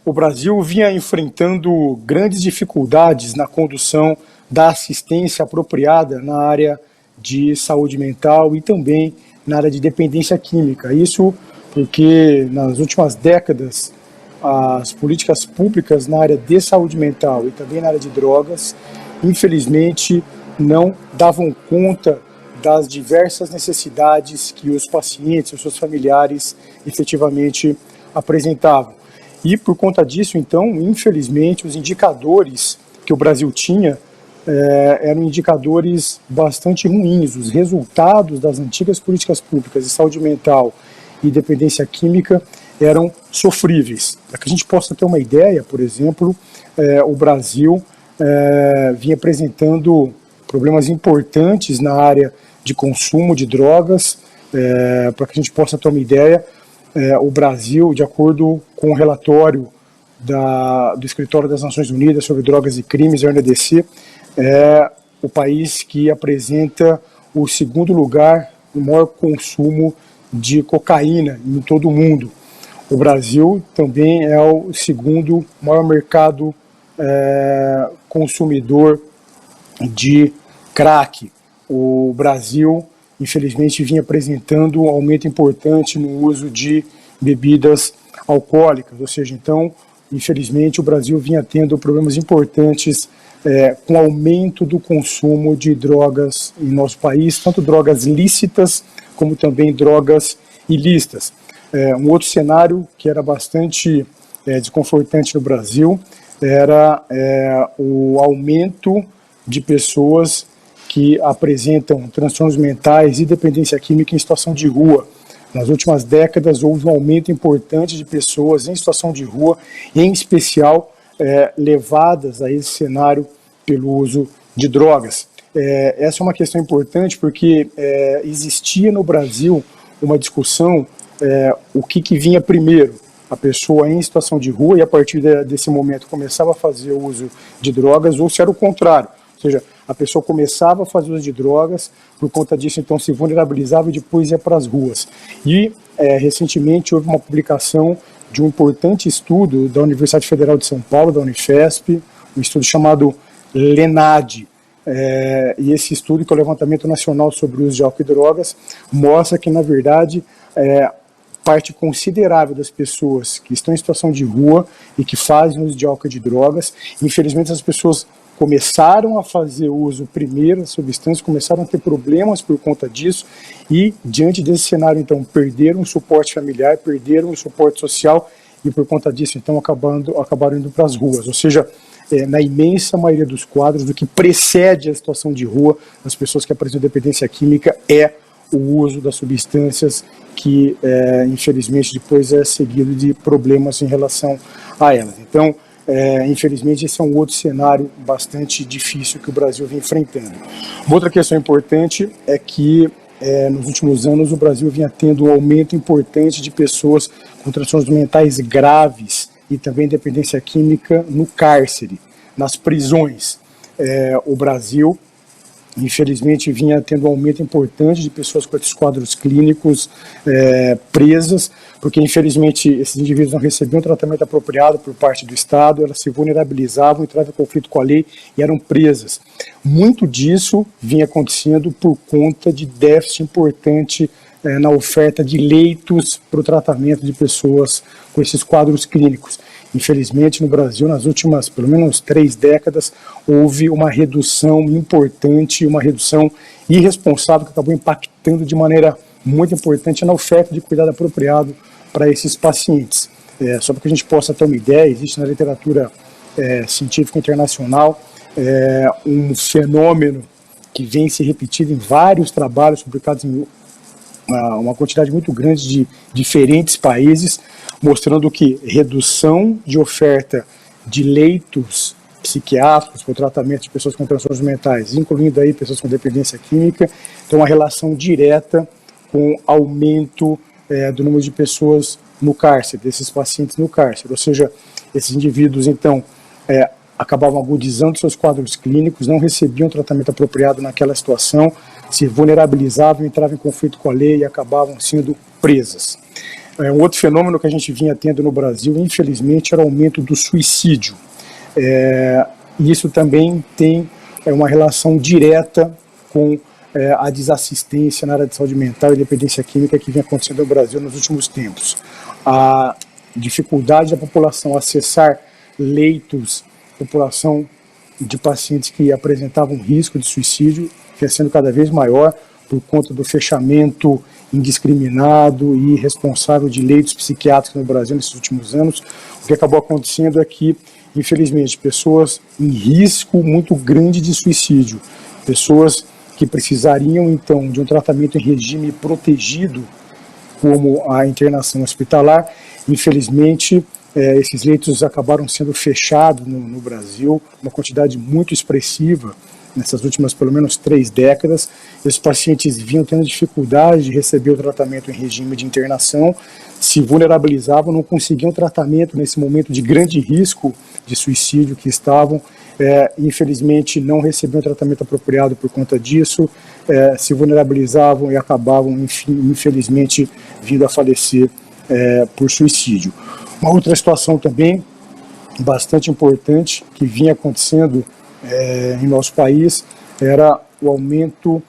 O Brasil vinha enfrentando grandes dificuldades na condução da assistência apropriada na área de saúde mental e também na área de dependência química. Isso porque nas últimas décadas as políticas públicas na área de saúde mental e também na área de drogas, infelizmente, não davam conta das diversas necessidades que os pacientes e os seus familiares efetivamente apresentavam. E por conta disso, então, infelizmente, os indicadores que o Brasil tinha eram indicadores bastante ruins. Os resultados das antigas políticas públicas de saúde mental e dependência química eram sofríveis. Para que a gente possa ter uma ideia, por exemplo, o Brasil vinha apresentando problemas importantes na área de consumo de drogas. Para que a gente possa ter uma ideia, o Brasil, de acordo com o relatório do Escritório das Nações Unidas sobre Drogas e Crimes, a UNODC, é o país que apresenta o segundo lugar no maior consumo de cocaína em todo o mundo. O Brasil também é o segundo maior mercado consumidor de crack. O Brasil, infelizmente, vinha apresentando um aumento importante no uso de bebidas alcoólicas, ou seja, então, infelizmente, o Brasil vinha tendo problemas importantes com o aumento do consumo de drogas em nosso país, tanto drogas lícitas como também drogas ilícitas. Um outro cenário que era bastante desconfortante no Brasil era o aumento de pessoas que apresentam transtornos mentais e dependência química em situação de rua. Nas últimas décadas houve um aumento importante de pessoas em situação de rua, em especial levadas a esse cenário pelo uso de drogas. Essa é uma questão importante porque existia no Brasil uma discussão o que vinha primeiro, a pessoa em situação de rua e a partir desse momento começava a fazer o uso de drogas, ou se era o contrário, ou seja, a pessoa começava a fazer uso de drogas, por conta disso então se vulnerabilizava e depois ia para as ruas. E recentemente houve uma publicação de um importante estudo da Universidade Federal de São Paulo, da Unifesp, um estudo chamado LENAD, e esse estudo, que é o Levantamento Nacional sobre o Uso de Álcool e Drogas, mostra que, na verdade, parte considerável das pessoas que estão em situação de rua e que fazem uso de álcool e de drogas, infelizmente essas pessoas começaram a fazer uso primeiro das substâncias, começaram a ter problemas por conta disso e, diante desse cenário, então, perderam o suporte familiar, perderam o suporte social e, por conta disso, então, acabaram indo para as ruas. Ou seja, na imensa maioria dos quadros, do que precede a situação de rua, as pessoas que apresentam dependência química o uso das substâncias que, infelizmente, depois é seguido de problemas em relação a elas. Então, infelizmente, esse é um outro cenário bastante difícil que o Brasil vem enfrentando. Uma outra questão importante é que, nos últimos anos, o Brasil vinha tendo um aumento importante de pessoas com transtornos mentais graves e também dependência química no cárcere, nas prisões. O Brasil, infelizmente, vinha tendo um aumento importante de pessoas com esses quadros clínicos presas, porque, infelizmente, esses indivíduos não recebiam tratamento apropriado por parte do Estado, elas se vulnerabilizavam, entravam em conflito com a lei e eram presas. Muito disso vinha acontecendo por conta de déficit importante na oferta de leitos para o tratamento de pessoas com esses quadros clínicos. Infelizmente, no Brasil, nas últimas, pelo menos 3 décadas, houve uma redução importante, uma redução irresponsável que acabou impactando de maneira muito importante na oferta de cuidado apropriado para esses pacientes. Só para que a gente possa ter uma ideia, existe na literatura científica internacional um fenômeno que vem se repetindo em vários trabalhos publicados em uma quantidade muito grande de diferentes países, mostrando que redução de oferta de leitos psiquiátricos para o tratamento de pessoas com transtornos mentais, incluindo aí pessoas com dependência química, tem uma relação direta com aumento do número de pessoas no cárcere, desses pacientes no cárcere. Ou seja, esses indivíduos, então, acabavam agudizando seus quadros clínicos, não recebiam tratamento apropriado naquela situação, se vulnerabilizavam, entravam em conflito com a lei e acabavam sendo presas. Um outro fenômeno que a gente vinha tendo no Brasil, infelizmente, era o aumento do suicídio. Isso também tem uma relação direta com a desassistência na área de saúde mental e dependência química que vem acontecendo no Brasil nos últimos tempos. A dificuldade da população acessar leitos, população de pacientes que apresentavam risco de suicídio, que é sendo cada vez maior por conta do fechamento indiscriminado e irresponsável de leitos psiquiátricos no Brasil nesses últimos anos. O que acabou acontecendo é que, infelizmente, pessoas em risco muito grande de suicídio, pessoas que precisariam, então, de um tratamento em regime protegido, como a internação hospitalar, infelizmente, esses leitos acabaram sendo fechados no Brasil, uma quantidade muito expressiva, nessas últimas pelo menos 3 décadas. Esses pacientes vinham tendo dificuldade de receber o tratamento em regime de internação, se vulnerabilizavam, não conseguiam tratamento nesse momento de grande risco de suicídio que estavam, infelizmente não recebiam tratamento apropriado por conta disso, se vulnerabilizavam e acabavam, infelizmente, vindo a falecer por suicídio. Uma outra situação também bastante importante que vinha acontecendo em nosso país era o aumento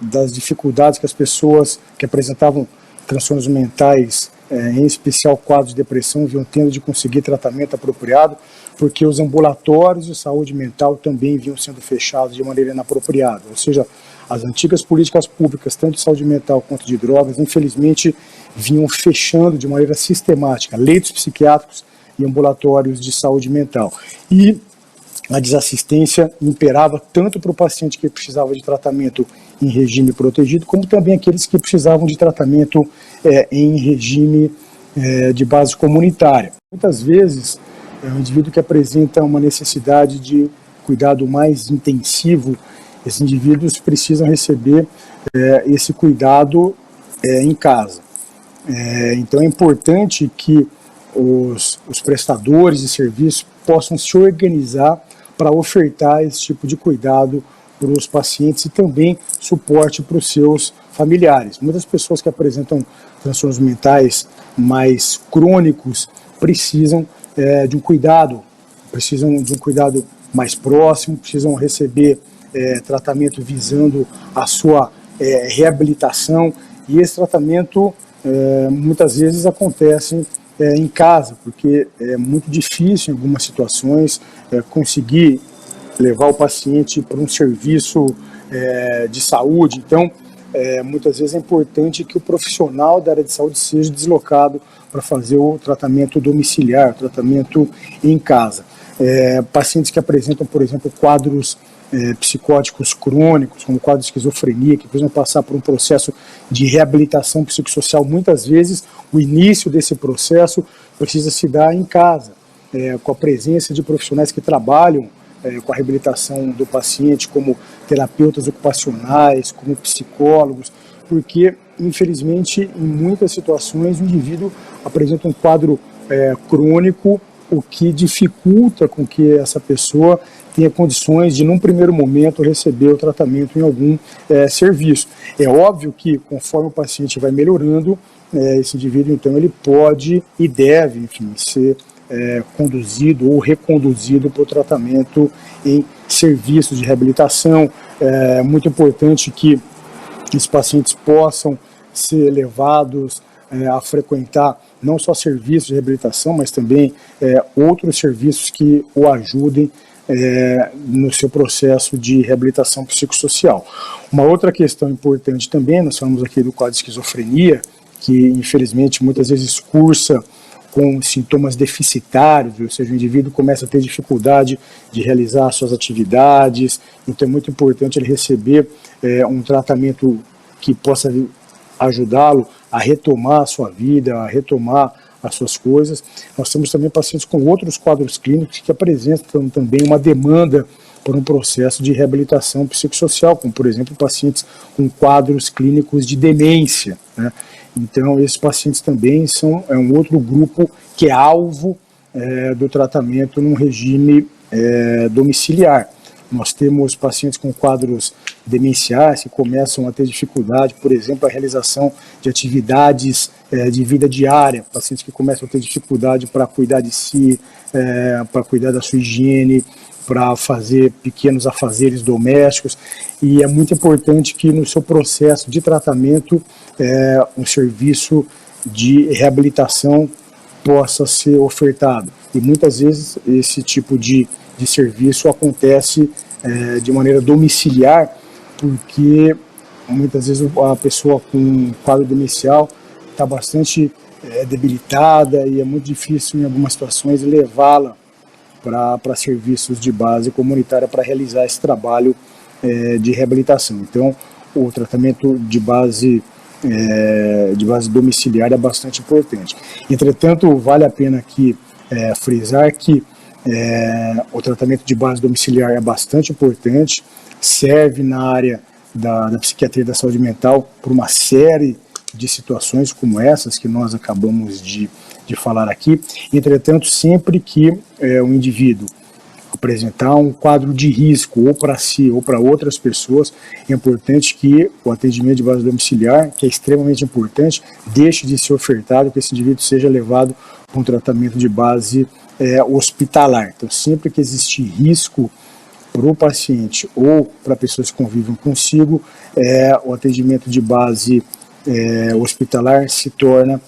das dificuldades que as pessoas que apresentavam transtornos mentais, em especial quadros de depressão, vinham tendo de conseguir tratamento apropriado, porque os ambulatórios de saúde mental também vinham sendo fechados de maneira inapropriada. Ou seja, as antigas políticas públicas, tanto de saúde mental quanto de drogas, infelizmente, vinham fechando de maneira sistemática leitos psiquiátricos e ambulatórios de saúde mental. E a desassistência imperava tanto para o paciente que precisava de tratamento em regime protegido, como também aqueles que precisavam de tratamento em regime de base comunitária. Muitas vezes, o indivíduo que apresenta uma necessidade de cuidado mais intensivo, esses indivíduos precisam receber esse cuidado em casa. Então é importante que os prestadores de serviço possam se organizar para ofertar esse tipo de cuidado para os pacientes e também suporte para os seus familiares. Muitas pessoas que apresentam transtornos mentais mais crônicos precisam de um cuidado mais próximo, precisam receber tratamento visando a sua reabilitação, e esse tratamento muitas vezes acontece em casa, porque é muito difícil em algumas situações conseguir levar o paciente para um serviço de saúde. Então, muitas vezes é importante que o profissional da área de saúde seja deslocado para fazer o tratamento domiciliar, o tratamento em casa. Pacientes que apresentam, por exemplo, quadros psicóticos crônicos, como quadro de esquizofrenia, que precisam passar por um processo de reabilitação psicossocial, muitas vezes o início desse processo precisa se dar em casa, com a presença de profissionais que trabalham com a reabilitação do paciente, como terapeutas ocupacionais, como psicólogos, porque, infelizmente, em muitas situações, o indivíduo apresenta um quadro crônico, o que dificulta com que essa pessoa tenha condições de, num primeiro momento, receber o tratamento em algum serviço. É óbvio que, conforme o paciente vai melhorando, esse indivíduo, então, ele pode e deve, enfim, ser conduzido ou reconduzido para o tratamento em serviços de reabilitação. É muito importante que esses pacientes possam ser levados a frequentar não só serviços de reabilitação, mas também outros serviços que o ajudem no seu processo de reabilitação psicossocial. Uma outra questão importante também, nós falamos aqui do quadro de esquizofrenia, que infelizmente muitas vezes cursa com sintomas deficitários, ou seja, o indivíduo começa a ter dificuldade de realizar suas atividades, então é muito importante ele receber um tratamento que possa ajudá-lo a retomar a sua vida, a retomar as suas coisas. Nós temos também pacientes com outros quadros clínicos que apresentam também uma demanda por um processo de reabilitação psicossocial, como, por exemplo, pacientes com quadros clínicos de demência, né? Então, esses pacientes também são um outro grupo que é alvo do tratamento num regime domiciliar. Nós temos pacientes com quadros demenciais, que começam a ter dificuldade, por exemplo, a realização de atividades de vida diária, pacientes que começam a ter dificuldade para cuidar de si, para cuidar da sua higiene, para fazer pequenos afazeres domésticos, e é muito importante que no seu processo de tratamento um serviço de reabilitação possa ser ofertado. E muitas vezes esse tipo de serviço acontece de maneira domiciliar, porque muitas vezes a pessoa com quadro demencial está bastante debilitada e é muito difícil em algumas situações levá-la para serviços de base comunitária para realizar esse trabalho de reabilitação. Então, o tratamento de base domiciliar é bastante importante. Entretanto, vale a pena aqui frisar que o tratamento de base domiciliar é bastante importante, serve na área da psiquiatria e da saúde mental por uma série de situações como essas que nós acabamos de falar aqui. Entretanto, sempre que o indivíduo apresentar um quadro de risco ou para si ou para outras pessoas, é importante que o atendimento de base domiciliar, que é extremamente importante, deixe de ser ofertado, que esse indivíduo seja levado para um tratamento de base hospitalar. Então, sempre que existir risco para o paciente ou para pessoas que convivem consigo, o atendimento de base hospitalar se torna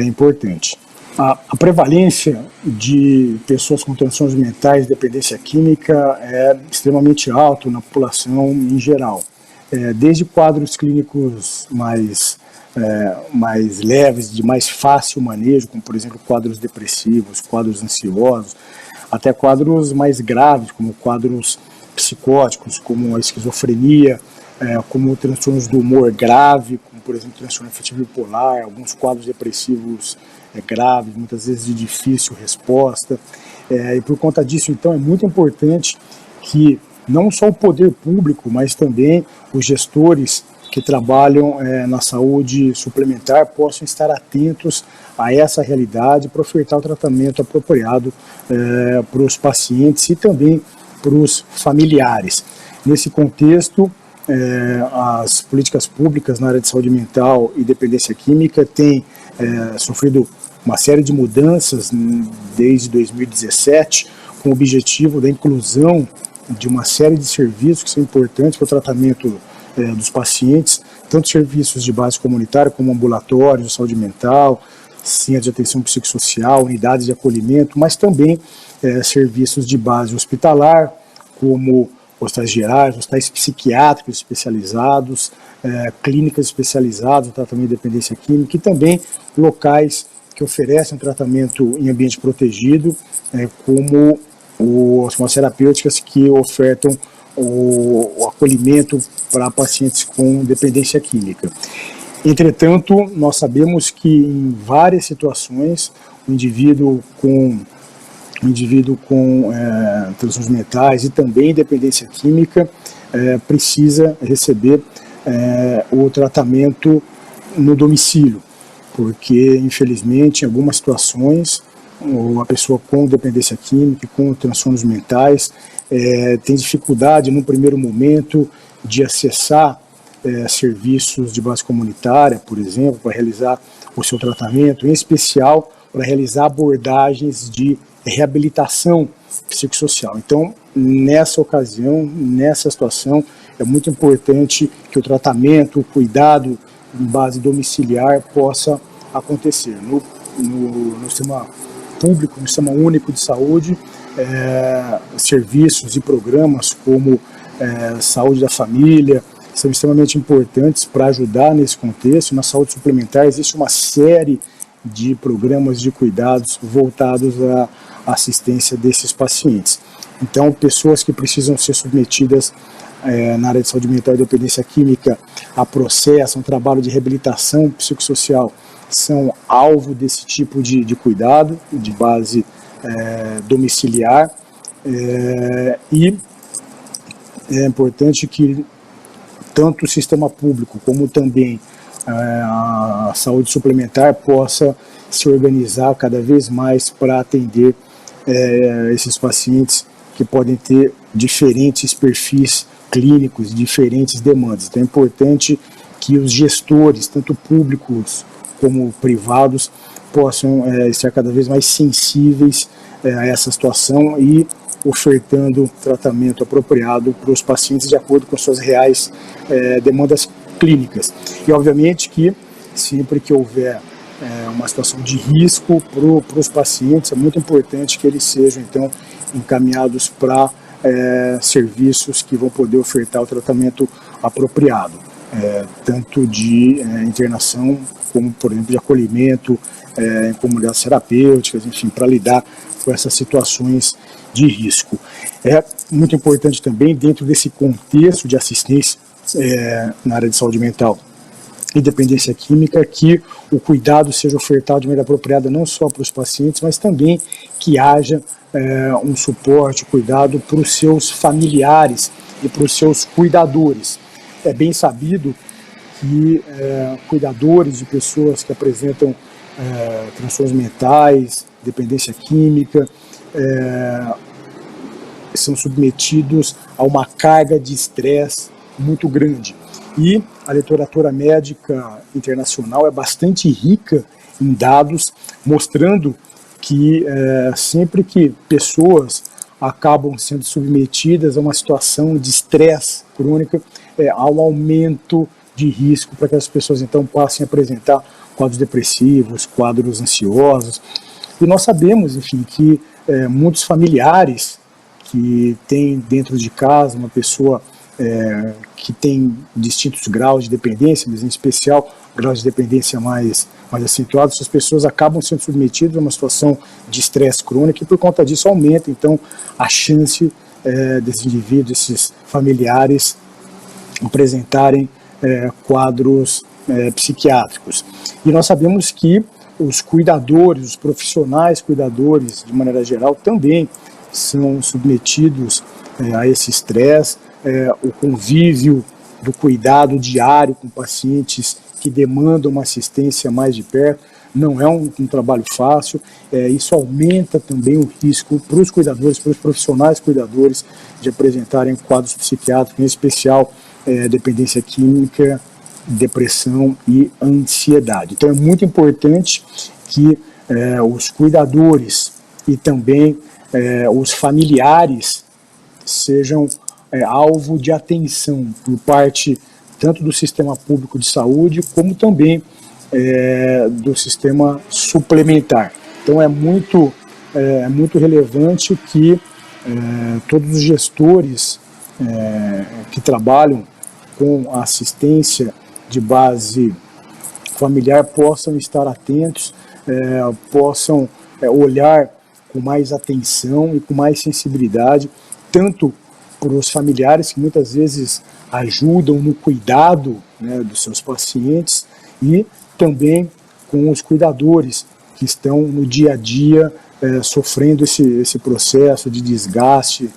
importante. A prevalência de pessoas com transtornos mentais e dependência química é extremamente alta na população em geral. Desde quadros clínicos mais leves, de mais fácil manejo, como por exemplo quadros depressivos, quadros ansiosos, até quadros mais graves, como quadros psicóticos, como a esquizofrenia, como transtornos do humor grave, como por exemplo transtorno afetivo bipolar, alguns quadros depressivos graves, muitas vezes de difícil resposta. E por conta disso, então, é muito importante que não só o poder público, mas também os gestores que trabalham na saúde suplementar possam estar atentos a essa realidade para ofertar o tratamento apropriado para os pacientes e também para os familiares. Nesse contexto, as políticas públicas na área de saúde mental e dependência química têm sofrido uma série de mudanças desde 2017, com o objetivo da inclusão de uma série de serviços que são importantes para o tratamento dos pacientes, tanto serviços de base comunitária como ambulatórios de saúde mental, centros de atenção psicossocial, unidades de acolhimento, mas também serviços de base hospitalar, como hospitais gerais, hospitais psiquiátricos especializados, clínicas especializadas no tratamento de dependência química e também locais que oferecem um tratamento em ambiente protegido, como as terapêuticas que ofertam o acolhimento para pacientes com dependência química. Entretanto, nós sabemos que em várias situações o indivíduo com transtornos mentais e também dependência química precisa receber o tratamento no domicílio, porque infelizmente em algumas situações a pessoa com dependência química, com transtornos mentais, tem dificuldade no primeiro momento de acessar serviços de base comunitária, por exemplo, para realizar o seu tratamento, em especial para realizar abordagens de reabilitação psicossocial. Então, nessa ocasião, nessa situação, é muito importante que o tratamento, o cuidado em base domiciliar possa acontecer. No sistema público, no sistema único de saúde, serviços e programas como saúde da família são extremamente importantes para ajudar nesse contexto. Na saúde suplementar existe uma série de programas de cuidados voltados à assistência desses pacientes. Então, pessoas que precisam ser submetidas na área de saúde mental e dependência química a processo, um trabalho de reabilitação psicossocial, são alvo desse tipo de cuidado, de base domiciliar, e é importante que tanto o sistema público como também a saúde suplementar possa se organizar cada vez mais para atender esses pacientes que podem ter diferentes perfis clínicos, diferentes demandas. Então é importante que os gestores, tanto públicos como privados, possam estar cada vez mais sensíveis a essa situação e ofertando tratamento apropriado para os pacientes de acordo com suas reais demandas clínicas. E obviamente que sempre que houver uma situação de risco para os pacientes, é muito importante que eles sejam então encaminhados para serviços que vão poder ofertar o tratamento apropriado, tanto de internação como, por exemplo, de acolhimento em comunidades terapêuticas, enfim, para lidar com essas situações de risco. É muito importante também, dentro desse contexto de assistência na área de saúde mental e dependência química, que o cuidado seja ofertado de maneira apropriada não só para os pacientes, mas também que haja um suporte, cuidado para os seus familiares e para os seus cuidadores. É bem sabido que cuidadores de pessoas que apresentam transtornos mentais, dependência química, são submetidos a uma carga de estresse muito grande. E a literatura médica internacional é bastante rica em dados, mostrando que sempre que pessoas acabam sendo submetidas a uma situação de estresse crônica, há um aumento de risco para que as pessoas então passem a apresentar quadros depressivos, quadros ansiosos. E nós sabemos, enfim, que muitos familiares que têm dentro de casa uma pessoa que tem distintos graus de dependência, mas em especial graus de dependência mais acentuados, essas pessoas acabam sendo submetidas a uma situação de estresse crônico e por conta disso aumenta então a chance desses indivíduos, desses familiares apresentarem quadros psiquiátricos. E nós sabemos que os cuidadores, os profissionais cuidadores, de maneira geral, também são submetidos a esse estresse, o convívio do cuidado diário com pacientes que demandam uma assistência mais de perto não é um trabalho fácil, isso aumenta também o risco para os cuidadores, para os profissionais cuidadores de apresentarem quadros psiquiátricos, em especial dependência química, depressão e ansiedade. Então é muito importante que os cuidadores e também os familiares sejam alvo de atenção por parte tanto do sistema público de saúde como também do sistema suplementar. Então é muito relevante que todos os gestores que trabalham com a assistência de base familiar possam estar atentos, possam olhar com mais atenção e com mais sensibilidade, tanto para os familiares que muitas vezes ajudam no cuidado, né, dos seus pacientes, e também com os cuidadores que estão no dia a dia sofrendo esse processo de desgaste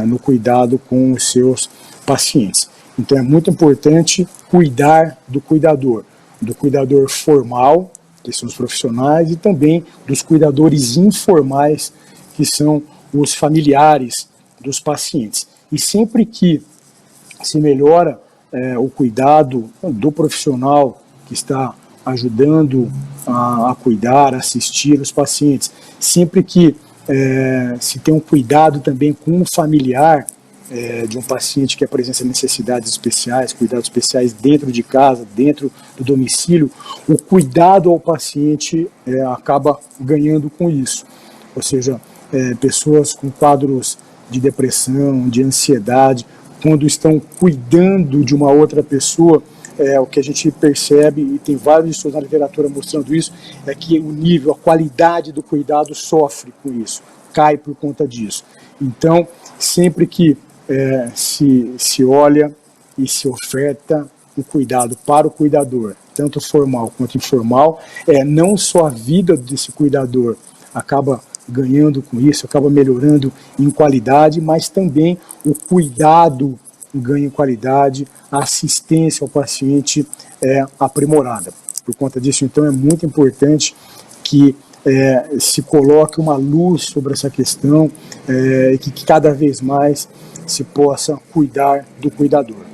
no cuidado com os seus pacientes. Então é muito importante cuidar do cuidador formal, que são os profissionais, e também dos cuidadores informais, que são os familiares dos pacientes. E sempre que se melhora o cuidado do profissional que está ajudando a cuidar, a assistir os pacientes, sempre que se tem um cuidado também com o familiar de um paciente que apresenta necessidades especiais, cuidados especiais dentro de casa, dentro do domicílio, o cuidado ao paciente acaba ganhando com isso. Ou seja, pessoas com quadros de depressão, de ansiedade, quando estão cuidando de uma outra pessoa, o que a gente percebe, e tem vários estudos na literatura mostrando isso, é que o nível, a qualidade do cuidado sofre com isso, cai por conta disso. Então, sempre que se olha e se oferta o cuidado para o cuidador, tanto formal quanto informal, não só a vida desse cuidador acaba ganhando com isso, acaba melhorando em qualidade, mas também o cuidado ganha em qualidade, a assistência ao paciente é aprimorada. Por conta disso, então, é muito importante que se coloque uma luz sobre essa questão e que cada vez mais se possa cuidar do cuidador.